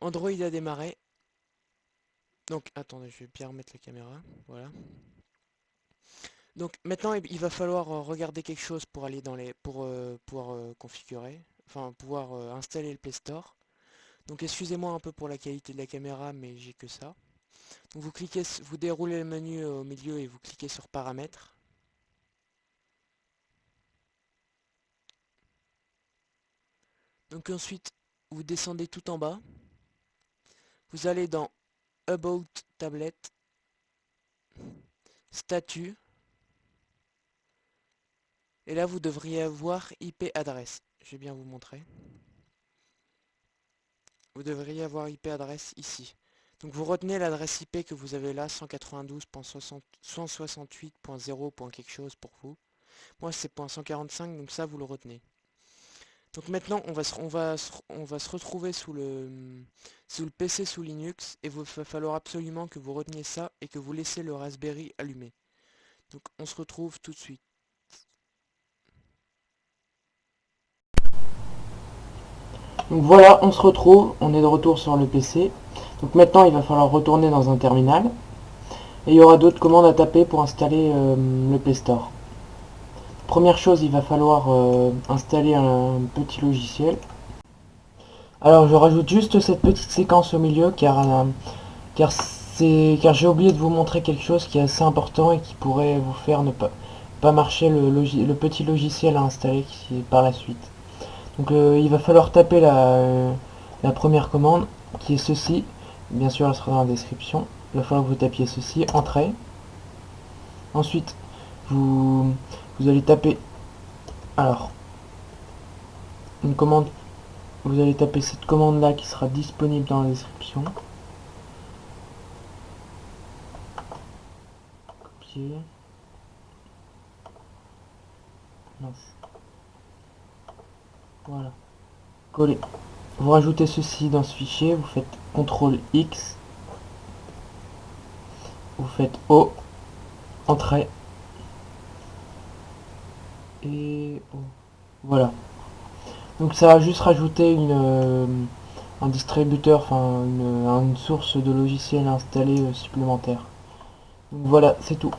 Android a démarré. Donc, attendez, je vais bien remettre la caméra. Voilà. Donc maintenant, il va falloir regarder quelque chose pour aller dans les, pour pouvoir configurer, enfin pouvoir installer le Play Store. Donc excusez-moi un peu pour la qualité de la caméra, mais j'ai que ça. Donc vous cliquez, vous déroulez le menu au milieu et vous cliquez sur Paramètres. Donc ensuite, vous descendez tout en bas. Vous allez dans About Tablet, Statut, et là vous devriez avoir IP adresse. Je vais bien vous montrer. Vous devriez avoir IP adresse ici. Donc vous retenez l'adresse IP que vous avez là, 192.168.0. quelque chose pour vous. Moi c'est .145, donc ça vous le retenez. Donc maintenant on va se retrouver sous le PC sous Linux, et il va falloir absolument que vous reteniez ça et que vous laissez le Raspberry allumé. Donc on se retrouve tout de suite. Donc voilà, on se retrouve, on est de retour sur le PC. Donc maintenant il va falloir retourner dans un terminal. Et il y aura d'autres commandes à taper pour installer le Play Store. Première chose, il va falloir installer un petit logiciel. Alors je rajoute juste cette petite séquence au milieu car j'ai oublié de vous montrer quelque chose qui est assez important et qui pourrait vous faire ne pas marcher le petit logiciel à installer par la suite. Donc il va falloir taper la première commande qui est ceci. Bien sûr elle sera dans la description. Il va falloir que vous tapiez ceci, entrée. Ensuite vous allez taper alors une commande. Vous allez taper cette commande là qui sera disponible dans la description. Copier. Mince. Voilà. Coller. Vous rajoutez ceci dans ce fichier, vous faites CTRL X, vous faites O, entrée, et O. Voilà. Donc ça va juste rajouter un distributeur, enfin une source de logiciel installé supplémentaire. Donc voilà, c'est tout.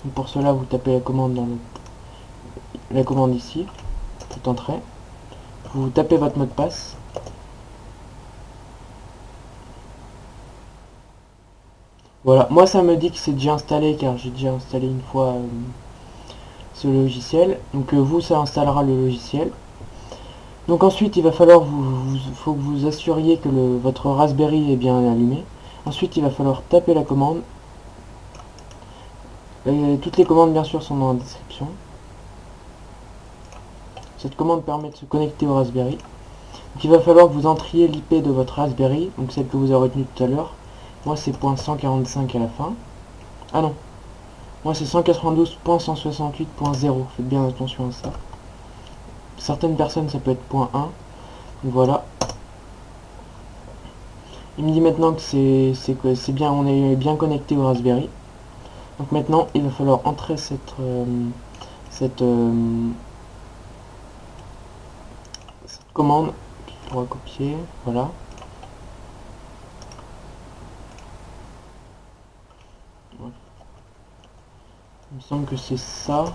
Donc pour cela, vous tapez la commande la commande ici, tout entrée. Vous tapez votre mot de passe. Voilà, moi ça me dit que c'est déjà installé car j'ai déjà installé une fois ce logiciel. Donc vous, ça installera le logiciel. Donc ensuite, il va falloir faut que vous assuriez que votre Raspberry est bien allumé. Ensuite, il va falloir taper la commande. Et toutes les commandes, bien sûr, sont dans la description. Cette commande permet de se connecter au Raspberry. Donc il va falloir que vous entriez l'IP de votre Raspberry, donc celle que vous avez retenue tout à l'heure. Moi, c'est .145 à la fin. Ah non, moi c'est 192.168.0. Faites bien attention à ça. Certaines personnes, ça peut être .1. Donc voilà. Il me dit maintenant que c'est bien, on est bien connecté au Raspberry. Donc maintenant, il va falloir entrer cette commande pour copier. Voilà. Il me semble que c'est ça.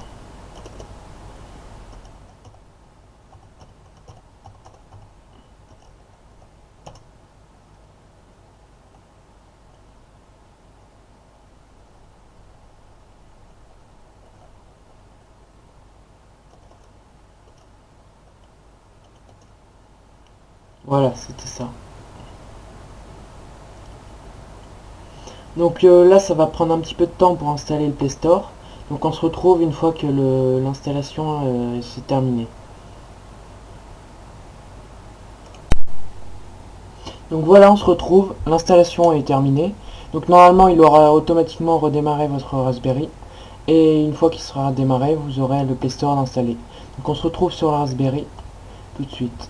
Voilà, c'était ça. Donc là, ça va prendre un petit peu de temps pour installer le Play Store. Donc on se retrouve une fois que l'installation s'est terminée. Donc voilà, on se retrouve, l'installation est terminée. Donc normalement, il aura automatiquement redémarré votre Raspberry. Et une fois qu'il sera démarré, vous aurez le Play Store installé. Donc on se retrouve sur le Raspberry tout de suite.